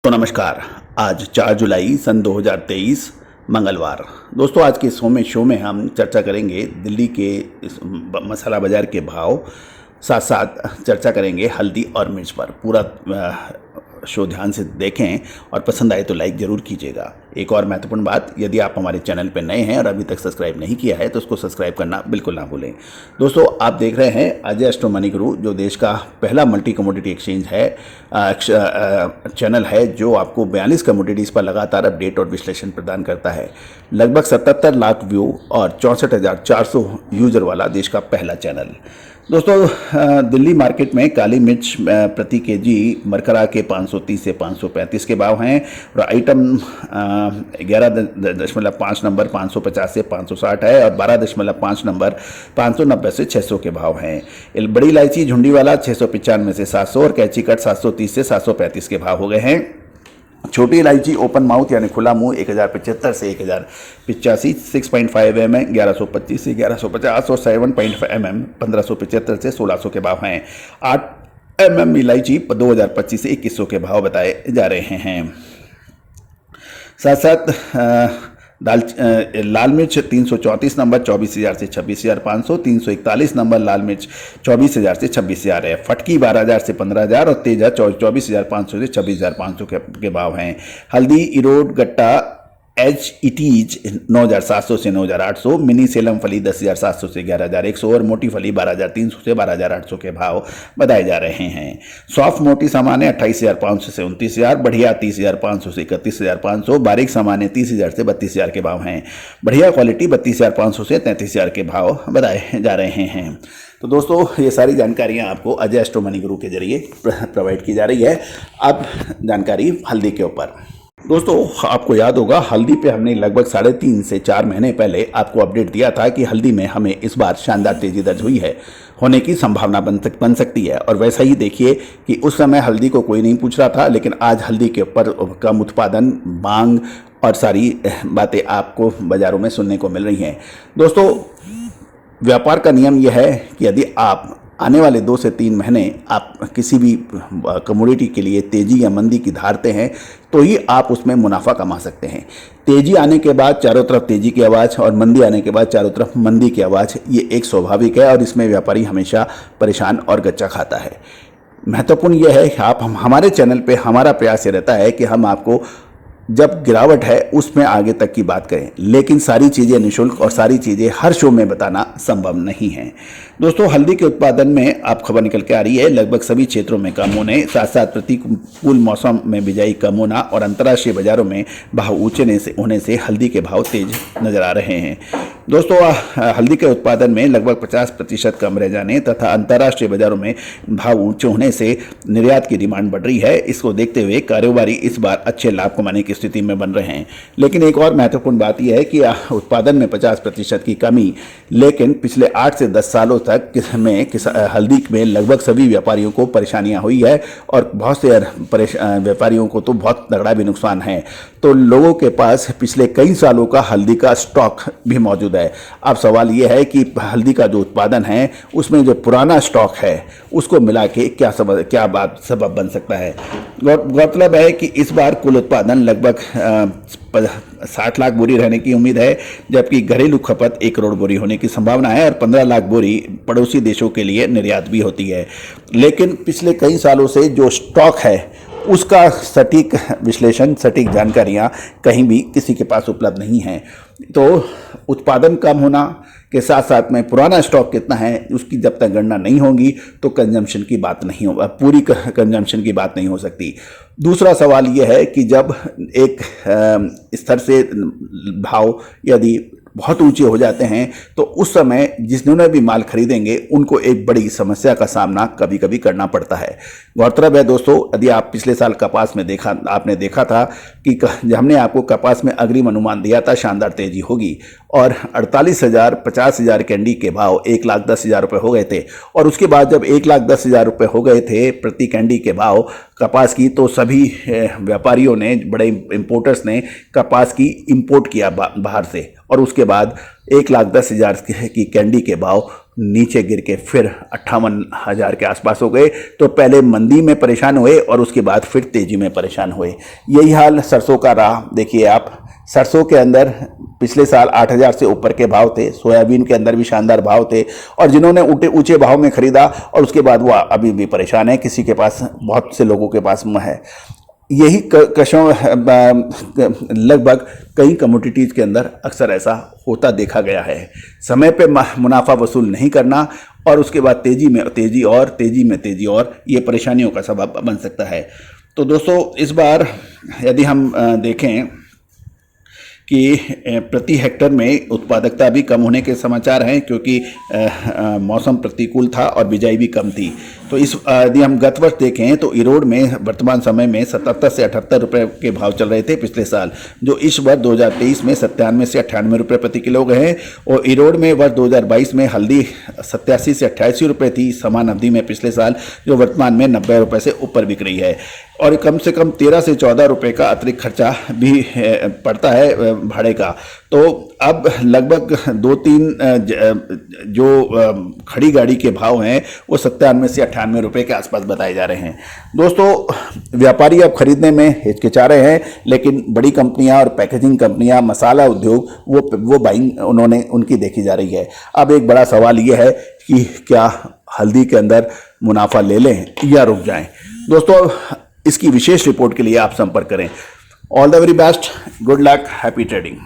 तो नमस्कार। आज 4 जुलाई सन 2023 मंगलवार। दोस्तों, आज के शो में हम चर्चा करेंगे दिल्ली के इस मसाला बाज़ार के भाव, साथ साथ चर्चा करेंगे हल्दी और मिर्च पर। पूरा शो ध्यान से देखें और पसंद आए तो लाइक ज़रूर कीजिएगा। एक और महत्वपूर्ण बात, यदि आप हमारे चैनल पर नए हैं और अभी तक सब्सक्राइब नहीं किया है तो उसको सब्सक्राइब करना बिल्कुल ना भूलें। दोस्तों, आप देख रहे हैं अजय एस्ट्रो मनी गुरु, जो देश का पहला मल्टी कमोडिटी एक्सचेंज है, चैनल है जो आपको 42 कमोडिटीज़ पर लगातार अपडेट और विश्लेषण प्रदान करता है। लगभग 77 लाख व्यू और 64,400 यूजर वाला देश का पहला चैनल। दोस्तों, दिल्ली मार्केट में काली मिर्च प्रति केजी मरकरा के 530 से 535 के भाव हैं और आइटम 11.5 नंबर 550 से 560 है और 12.5 नंबर 590 से 600 के भाव हैं। बड़ी इलायची झुंडी वाला 695 से 700 और कैची कट 730 से 735 के भाव हो गए हैं। छोटी इलायची ओपन माउथ यानी खुला मुंह 1075 से 1085, 6.5 mm 1125 से 1150 और 7.5 mm 1575 से 1600 के भाव हैं। 8 mm इलायची 2025 से 2100 के भाव बताए जा रहे हैं। साथ साथ लाल मिर्च 334 नंबर 24,000 से 26,500, 341 नंबर लाल मिर्च 24,000 से 26,000 है। फटकी 12,000 से 15,000 और तेजा 24,500 से 26,500 के भाव हैं। हल्दी इरोड गट्टा HETs 9,700 से 9,800, मिनी सेलम फली 10,700 से 11,100 और मोटी फली 12,300 से 12,800 के भाव बताए जा रहे हैं। सॉफ्ट मोटी सामान 28,500 से 29,000, बढ़िया 30,500 से 31,500, बारीक सामान 30,000 से 32,000 के भाव हैं। बढ़िया क्वालिटी 32,500 से 33,000 के भाव बताए जा रहे हैं। तो दोस्तों, ये सारी जानकारियाँ आपको अजय एस्ट्रो मनी गुरु के जरिए प्रोवाइड की जा रही है। अब जानकारी हल्दी के ऊपर। दोस्तों, आपको याद होगा हल्दी पे हमने लगभग 3.5 से 4 महीने पहले आपको अपडेट दिया था कि हल्दी में हमें इस बार शानदार तेजी दर्ज हुई है, होने की संभावना बन सकती है। और वैसा ही देखिए कि उस समय हल्दी को कोई नहीं पूछ रहा था, लेकिन आज हल्दी के ऊपर कम उत्पादन, मांग और सारी बातें आपको बाज़ारों में सुनने को मिल रही हैं। दोस्तों, व्यापार का नियम यह है कि यदि आप आने वाले 2 से 3 महीने आप किसी भी कमोडिटी के लिए तेज़ी या मंदी की धारते हैं तो ही आप उसमें मुनाफा कमा सकते हैं। तेज़ी आने के बाद चारों तरफ तेज़ी की आवाज़ और मंदी आने के बाद चारों तरफ मंदी की आवाज़, ये एक स्वाभाविक है और इसमें व्यापारी हमेशा परेशान और गच्चा खाता है। महत्वपूर्ण यह है कि आप हमारे चैनल पे हमारा प्रयास ये रहता है कि हम आपको जब गिरावट है उसमें आगे तक की बात करें, लेकिन सारी चीज़ें निःशुल्क और सारी चीज़ें हर शो में बताना संभव नहीं है। दोस्तों, हल्दी के उत्पादन में आप खबर निकल के आ रही है लगभग सभी क्षेत्रों में कम होने, साथ साथ प्रतिकूल मौसम में बिजाई कम होना और अंतर्राष्ट्रीय बाजारों में भाव ऊंचे होने से हल्दी के भाव तेज नजर आ रहे हैं। दोस्तों, हल्दी के उत्पादन में लगभग 50% कम रह जाने तथा अंतर्राष्ट्रीय बाजारों में भाव ऊंचे होने से निर्यात की डिमांड बढ़ रही है। इसको देखते हुए कारोबारी इस बार अच्छे लाभ कमाने की स्थिति में बन रहे हैं। लेकिन एक और महत्वपूर्ण बात यह है कि उत्पादन में 50% की कमी, लेकिन पिछले 8 से 10 सालों तक हल्दी में लगभग सभी व्यापारियों को परेशानियां हुई है और बहुत से व्यापारियों को तो बहुत तगड़ा भी नुकसान है। तो लोगों के पास पिछले कई सालों का हल्दी का स्टॉक भी मौजूद है। अब सवाल यह है कि हल्दी का जो उत्पादन है उसमें जो पुराना स्टॉक है उसको मिला के क्या सबब बन सकता है। गौरतलब है कि इस बार कुल उत्पादन लगभग 60 लाख बोरी रहने की उम्मीद है, जबकि घरेलू खपत 1 करोड़ बोरी होने की संभावना है और 15 लाख बोरी पड़ोसी देशों के लिए निर्यात भी होती है। लेकिन पिछले कई सालों से जो स्टॉक है उसका सटीक विश्लेषण, सटीक जानकारियां कहीं भी किसी के पास उपलब्ध नहीं हैं। तो उत्पादन कम होना के साथ साथ में पुराना स्टॉक कितना है उसकी जब तक गणना नहीं होगी तो कंजम्पशन की बात नहीं होगा, पूरी कंजम्पशन की बात नहीं हो सकती। दूसरा सवाल यह है कि जब एक स्तर से भाव यदि बहुत ऊंचे हो जाते हैं तो उस समय जिन्होंने भी माल खरीदेंगे उनको एक बड़ी समस्या का सामना कभी कभी करना पड़ता है। गौरतलब है दोस्तों, यदि आप पिछले साल कपास में आपने देखा था कि हमने आपको कपास में अग्रिम अनुमान दिया था शानदार तेजी होगी और 48,000 50,000 कैंडी के भाव 1,10,000 रुपये हो गए थे। और उसके बाद जब 1,10,000 रुपये हो गए थे प्रति कैंडी के भाव कपास की, तो सभी व्यापारियों ने, बड़े इंपोर्टर्स ने कपास की इंपोर्ट किया बाहर से और उसके बाद 1,10,000 की कैंडी के भाव नीचे गिर के फिर 58,000 के आसपास हो गए। तो पहले मंदी में परेशान हुए और उसके बाद फिर तेजी में परेशान हुए। यही हाल सरसों का रहा। देखिए आप, सरसों के अंदर पिछले साल 8,000 से ऊपर के भाव थे, सोयाबीन के अंदर भी शानदार भाव थे, और जिन्होंने ऊंचे भाव में खरीदा और उसके बाद वो अभी भी परेशान है। किसी के पास, बहुत से लोगों के पास है। यही कशों लगभग कई कमोडिटीज़ के अंदर अक्सर ऐसा होता देखा गया है। समय पे मुनाफा वसूल नहीं करना और उसके बाद तेज़ी में तेज़ी और तेज़ी में तेज़ी और ये परेशानियों का सबब बन सकता है। तो दोस्तों, इस बार यदि हम देखें कि प्रति हेक्टर में उत्पादकता भी कम होने के समाचार हैं, क्योंकि मौसम प्रतिकूल था और बिजाई भी कम थी। तो इस यदि हम गत वर्ष देखें तो ईरोड में वर्तमान समय में 77 से 78 रुपये के भाव चल रहे थे पिछले साल, जो इस वर्ष 2023 में 97 से 98 रुपये प्रति किलो गए हैं। और ईरोड में वर्ष 2022 में हल्दी 87 से 88 रुपये थी समान अवधि में पिछले साल, जो वर्तमान में 90 रुपये से ऊपर बिक रही है। और कम से कम 13 से 14 रुपये का अतिरिक्त खर्चा भी पड़ता है भाड़े का। तो अब लगभग 2-3 जो खड़ी गाड़ी के भाव हैं वो 97 से 98 रुपये के आसपास बताए जा रहे हैं। दोस्तों, व्यापारी अब खरीदने में हिचकिचा रहे हैं, लेकिन बड़ी कंपनियां और पैकेजिंग कंपनियां, मसाला उद्योग, वो बाइंग उनकी देखी जा रही है। अब एक बड़ा सवाल ये है कि क्या हल्दी के अंदर मुनाफा ले लें या रुक जाएं। दोस्तों, इसकी विशेष रिपोर्ट के लिए आप संपर्क करें। All the very best, good luck, happy trading.